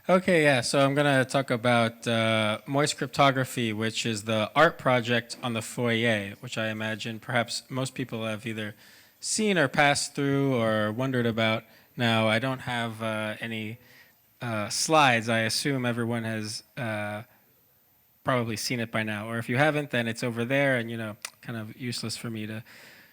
Okay, yeah, so I'm going to talk about Moist Cryptography, which is the art project on the foyer, which I imagine perhaps most people have either seen or passed through or wondered about. Now, I don't have any slides. I assume everyone has probably seen it by now. Or if you haven't, then it's over there and, kind of useless for me to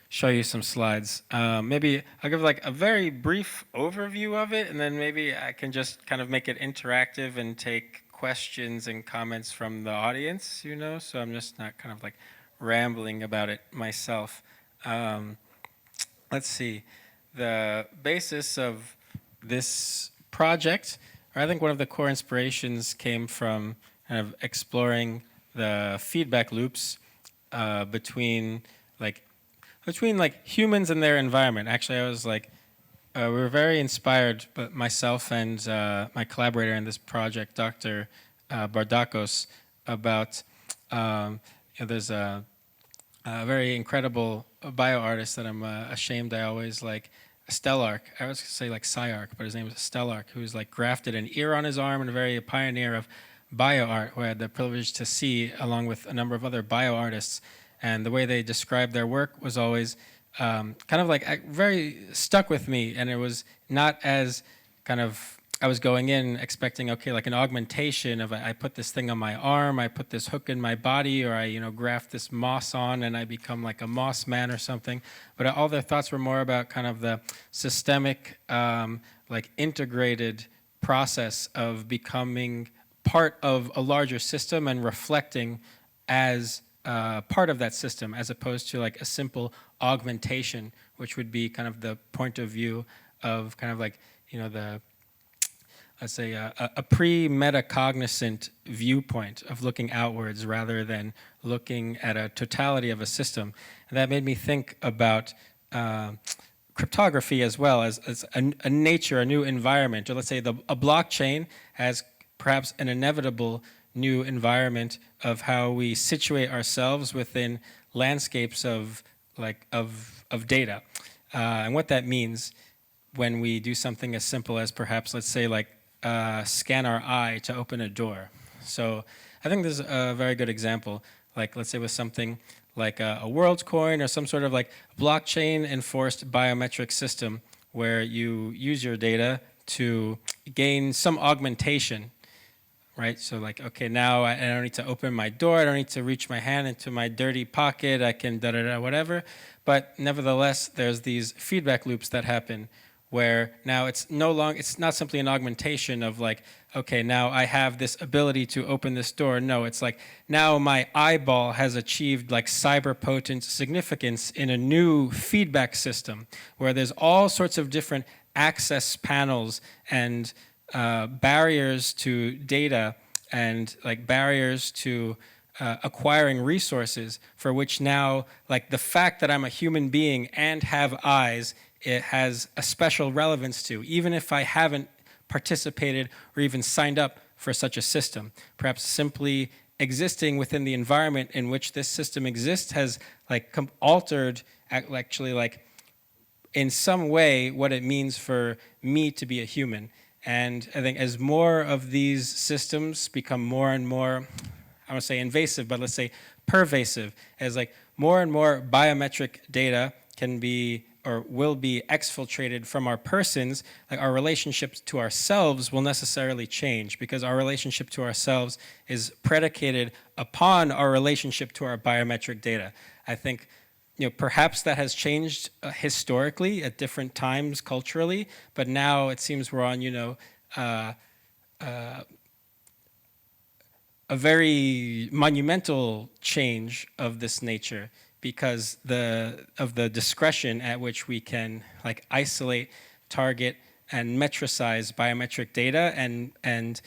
show you some slides. Maybe I'll give like a very brief overview of it, and then maybe I can just kind of make it interactive and take questions and comments from the audience, so I'm just not kind of like rambling about it myself. Let's see. The basis of this project, or I think one of the core inspirations came from kind of exploring the feedback loops between humans and their environment. Actually, I was like, we were very inspired, but myself and my collaborator in this project, Dr. Bardakos, about there's a very incredible bio artist that I'm ashamed I always like, Stellark. I was going to say like Cyark, but his name is Stellark, who's like grafted an ear on his arm and a very pioneer of bio art, who I had the privilege to see along with a number of other bio artists. And the way they described their work was always kind of like very stuck with me. And it was not as kind of, I was going in expecting, okay, like an augmentation of I put this thing on my arm, I put this hook in my body, or I, graft this moss on and I become like a moss man or something. But all their thoughts were more about kind of the systemic, like integrated process of becoming part of a larger system and reflecting as part of that system, as opposed to like a simple augmentation, which would be kind of the point of view of kind of like, let's say a pre-metacognizant viewpoint of looking outwards rather than looking at a totality of a system. And that made me think about cryptography as well as a nature, a new environment, or let's say a blockchain has perhaps an inevitable new environment of how we situate ourselves within landscapes of data. And what that means when we do something as simple as perhaps, let's say, like scan our eye to open a door. So I think this is a very good example. Like, let's say with something like a world coin or some sort of like blockchain enforced biometric system where you use your data to gain some augmentation. Right, so like, okay, now I don't need to open my door, I don't need to reach my hand into my dirty pocket, I can whatever. But nevertheless, there's these feedback loops that happen where now it's not simply an augmentation of like, okay, now I have this ability to open this door. No, it's like now my eyeball has achieved like cyber-potent significance in a new feedback system where there's all sorts of different access panels and barriers to data and like barriers to acquiring resources for which now like the fact that I'm a human being and have eyes, it has a special relevance to, even if I haven't participated or even signed up for such a system. Perhaps simply existing within the environment in which this system exists has like altered actually like in some way what it means for me to be a human. And I think as more of these systems become more and more, I won't say invasive, but let's say pervasive, as like more and more biometric data can be or will be exfiltrated from our persons, like our relationships to ourselves will necessarily change because our relationship to ourselves is predicated upon our relationship to our biometric data. I think perhaps that has changed historically at different times culturally, but now it seems we're on, a very monumental change of this nature because of the discretion at which we can like isolate, target, and metricize biometric data and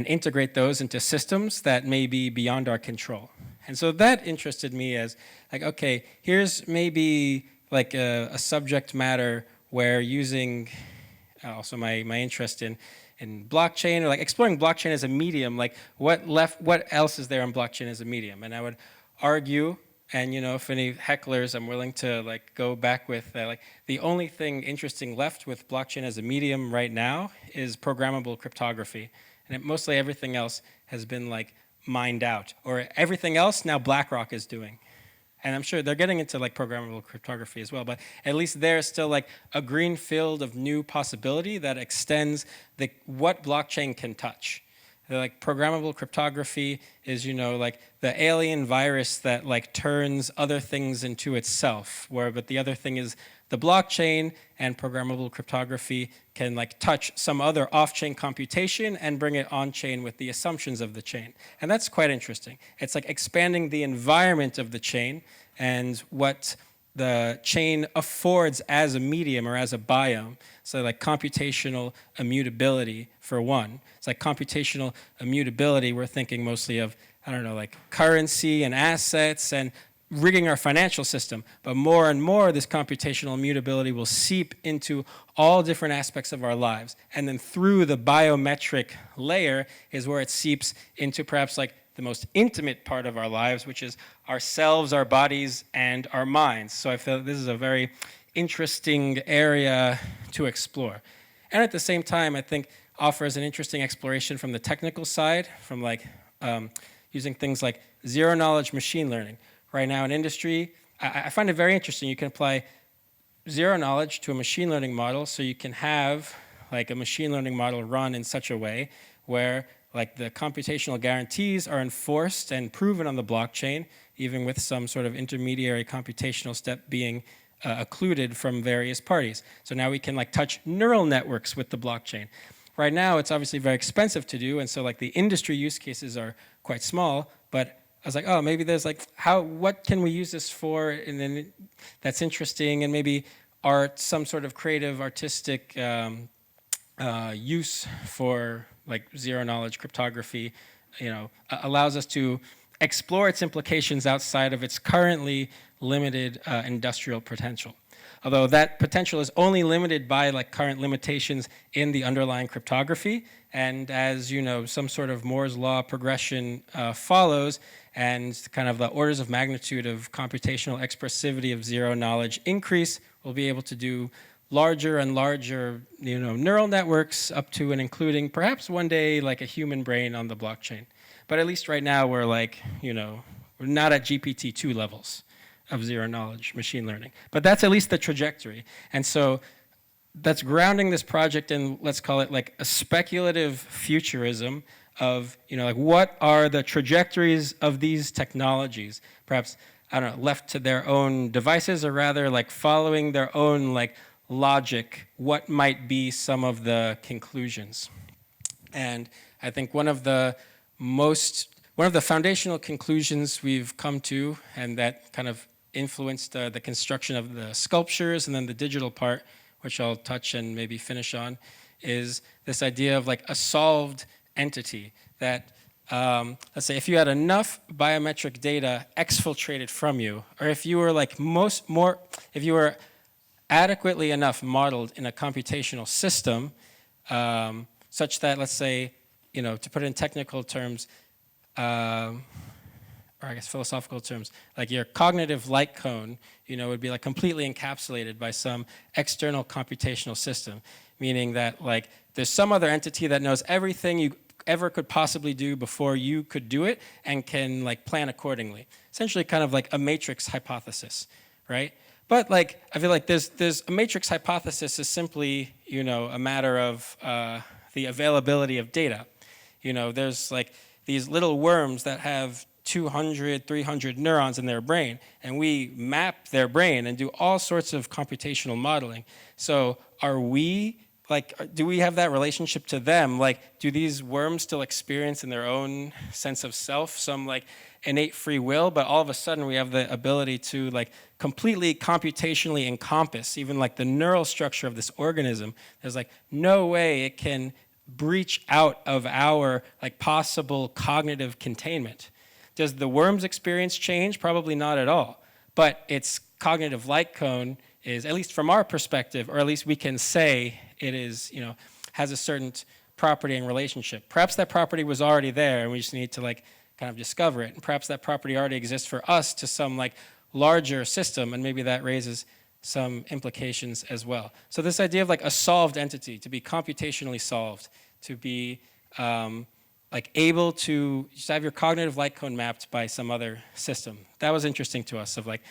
integrate those into systems that may be beyond our control. And so that interested me as like, okay, here's maybe like a subject matter where using also my interest in blockchain or like exploring blockchain as a medium, like what else is there in blockchain as a medium? And I would argue And if any hecklers, I'm willing to like go back with like the only thing interesting left with blockchain as a medium right now is programmable cryptography, and mostly everything else has been like mined out, or everything else now BlackRock is doing. And I'm sure they're getting into like programmable cryptography as well, but at least there's still like a green field of new possibility that extends what blockchain can touch. Like programmable cryptography is, like the alien virus that like turns other things into itself. But the other thing is the blockchain, and programmable cryptography can like touch some other off-chain computation and bring it on-chain with the assumptions of the chain. And that's quite interesting. It's like expanding the environment of the chain and what the chain affords as a medium or as a biome. So like computational immutability for one. It's like computational immutability, we're thinking mostly of, I don't know, like currency and assets and rigging our financial system. But more and more, this computational immutability will seep into all different aspects of our lives. And then through the biometric layer is where it seeps into perhaps like the most intimate part of our lives, which is ourselves, our bodies, and our minds. So I feel this is a very interesting area to explore. And at the same time, I think offers an interesting exploration from the technical side, from like using things like zero-knowledge machine learning. Right now in industry, I find it very interesting. You can apply zero knowledge to a machine learning model, so you can have like a machine learning model run in such a way where like the computational guarantees are enforced and proven on the blockchain, even with some sort of intermediary computational step being occluded from various parties. So now we can like touch neural networks with the blockchain. Right now, it's obviously very expensive to do, and so like the industry use cases are quite small, but I was like, oh, maybe there's like, what can we use this for? And then that's interesting, and maybe art, some sort of creative, artistic use for like zero-knowledge cryptography, allows us to explore its implications outside of its currently limited industrial potential. Although that potential is only limited by like current limitations in the underlying cryptography, and as some sort of Moore's law progression follows, and kind of the orders of magnitude of computational expressivity of zero knowledge increase, we'll be able to do larger and larger neural networks up to and including perhaps one day like a human brain on the blockchain. But at least right now we're like, we're not at GPT-2 levels of zero knowledge machine learning. But that's at least the trajectory. And so that's grounding this project in, let's call it like a speculative futurism of, like what are the trajectories of these technologies? Perhaps, I don't know, left to their own devices, or rather like following their own like logic, what might be some of the conclusions. And I think one of the foundational conclusions we've come to, and that kind of influenced the construction of the sculptures and then the digital part, which I'll touch and maybe finish on, is this idea of like a solved entity that, let's say if you had enough biometric data exfiltrated from you, or if you were like if you were adequately enough modeled in a computational system, such that, let's say, to put it in technical terms, or I guess philosophical terms, like your cognitive light cone, would be like completely encapsulated by some external computational system, meaning that like there's some other entity that knows everything you ever could possibly do before you could do it and can like plan accordingly. Essentially kind of like a matrix hypothesis, right? But like I feel like there's a matrix hypothesis is simply, a matter of the availability of data. There's like these little worms that have 200, 300 neurons in their brain, and we map their brain and do all sorts of computational modeling. So are we, do we have that relationship to them? Like, do these worms still experience in their own sense of self some like innate free will, but all of a sudden we have the ability to like completely computationally encompass even like the neural structure of this organism? There's like no way it can breach out of our like possible cognitive containment. Does the worm's experience change? Probably not at all. But its cognitive light cone is, at least from our perspective, or at least we can say it is, has a certain property and relationship. Perhaps that property was already there, and we just need to like kind of discover it. And perhaps that property already exists for us to some like larger system, and maybe that raises some implications as well. So this idea of like a solved entity, to be computationally solved, to be like able to just have your cognitive light cone mapped by some other system. That was interesting to us, of like,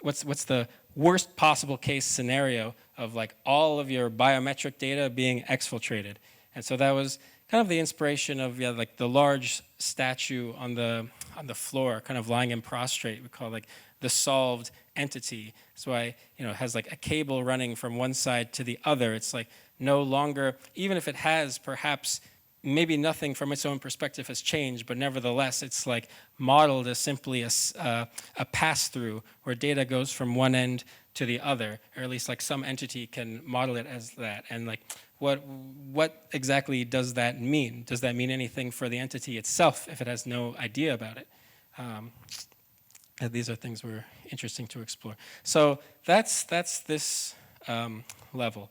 what's the worst possible case scenario of like all of your biometric data being exfiltrated. And so that was kind of the inspiration of like the large statue on the floor, kind of lying in prostrate. We call it like the solved entity. That's why, you know, it has like a cable running from one side to the other. It's like no longer, even if it has perhaps maybe nothing from its own perspective has changed, but nevertheless, it's like modeled as simply a pass-through where data goes from one end to the other, or at least like some entity can model it as that. And like, what exactly does that mean? Does that mean anything for the entity itself if it has no idea about it? These are things we're interesting to explore. So that's this level.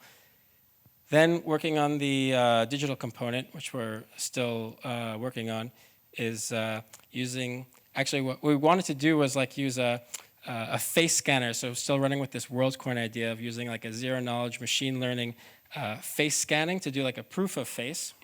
Then working on the digital component, which we're still working on, is using, actually what we wanted to do was like use a face scanner, so still running with this WorldCoin idea of using like a zero knowledge machine learning face scanning to do like a proof of face.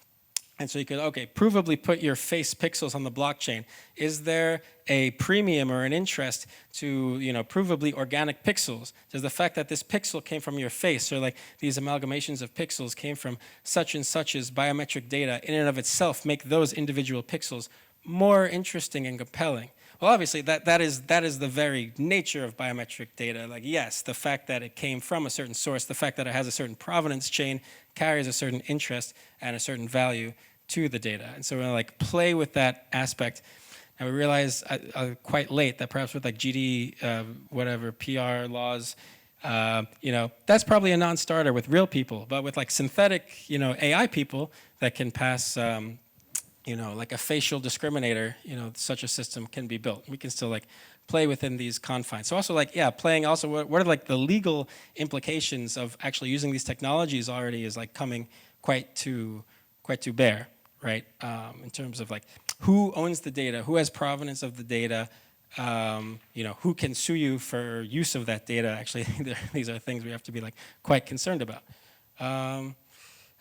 And so you could, okay, provably put your face pixels on the blockchain. Is there a premium or an interest to, you know, provably organic pixels? Does the fact that this pixel came from your face, or like these amalgamations of pixels came from such and such's biometric data in and of itself make those individual pixels more interesting and compelling? Well, obviously, that is the very nature of biometric data. Like, yes, the fact that it came from a certain source, the fact that it has a certain provenance chain carries a certain interest and a certain value to the data. And so we're gonna like play with that aspect. And we realized quite late that perhaps with like whatever, PR laws, you know, that's probably a non-starter with real people. But with like synthetic, you know, AI people that can pass, you know, like a facial discriminator, you know, such a system can be built. We can still like play within these confines. So also like, yeah, playing also, what are like the legal implications of actually using these technologies already is like coming quite to bear, right? In terms of like, who owns the data, who has provenance of the data, you know, who can sue you for use of that data. Actually, these are things we have to be like quite concerned about.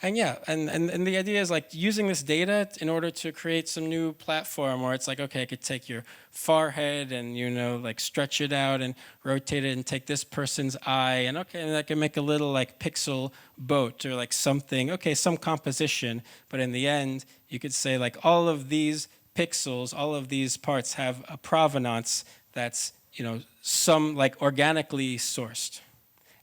And yeah, and the idea is like using this data in order to create some new platform where it's like, okay, I could take your forehead and, you know, like stretch it out and rotate it and take this person's eye and okay, and I can make a little like pixel boat or like something, okay, some composition, but in the end, you could say like all of these pixels, all of these parts have a provenance that's, you know, some like organically sourced,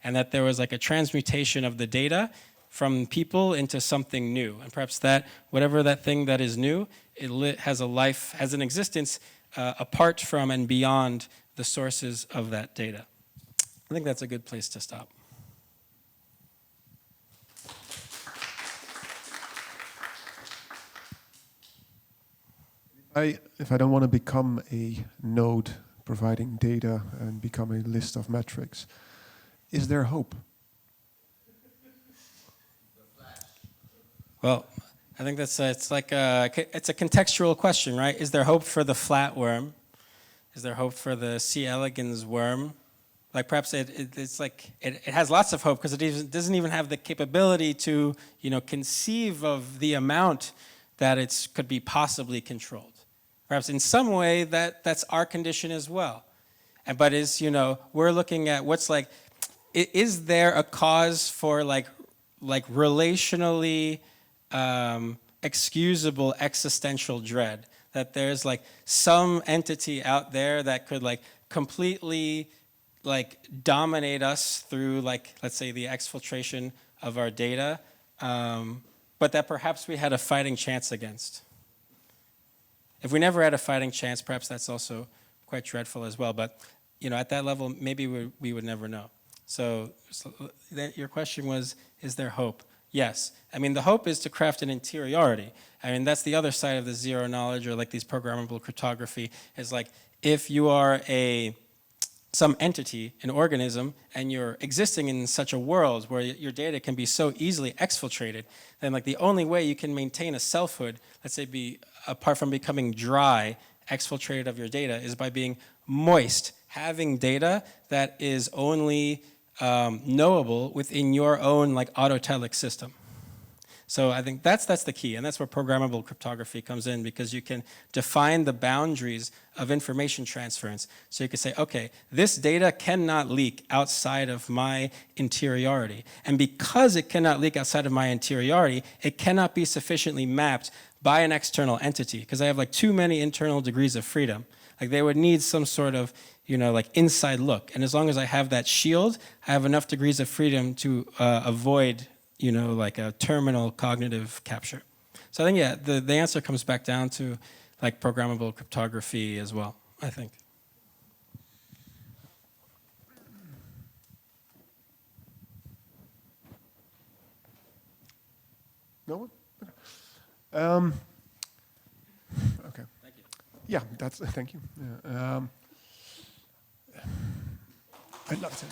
and that there was like a transmutation of the data from people into something new. And perhaps that, whatever that thing that is new, it has a life, has an existence apart from and beyond the sources of that data. I think that's a good place to stop. If I don't want to become a node providing data and become a list of metrics, is there hope? Well, I think that's it's like it's a contextual question, right? Is there hope for the flatworm? Is there hope for the C. elegans worm? Like perhaps it's like it has lots of hope because it doesn't even have the capability to, you know, conceive of the amount that it could be possibly controlled. Perhaps in some way that's our condition as well. But is, you know, we're looking at what's like, is there a cause for like relationally excusable existential dread, that there's like some entity out there that could like completely like dominate us through like, let's say, the exfiltration of our data, but that perhaps we had a fighting chance against. If we never had a fighting chance, perhaps that's also quite dreadful as well. But, you know, at that level, maybe we would never know. So your question was, is there hope? Yes. I mean, the hope is to craft an interiority. I mean, that's the other side of the zero knowledge, or like these programmable cryptography, is like if you are some entity, an organism, and you're existing in such a world where your data can be so easily exfiltrated, then like the only way you can maintain a selfhood, let's say, apart from becoming dry exfiltrated of your data is by being moist, having data that is only knowable within your own like autotelic system. So I think that's the key, and that's where programmable cryptography comes in, because you can define the boundaries of information transference. So you can say, okay, this data cannot leak outside of my interiority. And because it cannot leak outside of my interiority, it cannot be sufficiently mapped by an external entity, because I have like too many internal degrees of freedom. Like they would need some sort of, you know, like inside look. And as long as I have that shield, I have enough degrees of freedom to avoid, you know, like a terminal cognitive capture. So I think, yeah, the answer comes back down to like programmable cryptography as well, I think. No one? Okay. Thank you. Yeah, that's, thank you. Yeah, I'd love to.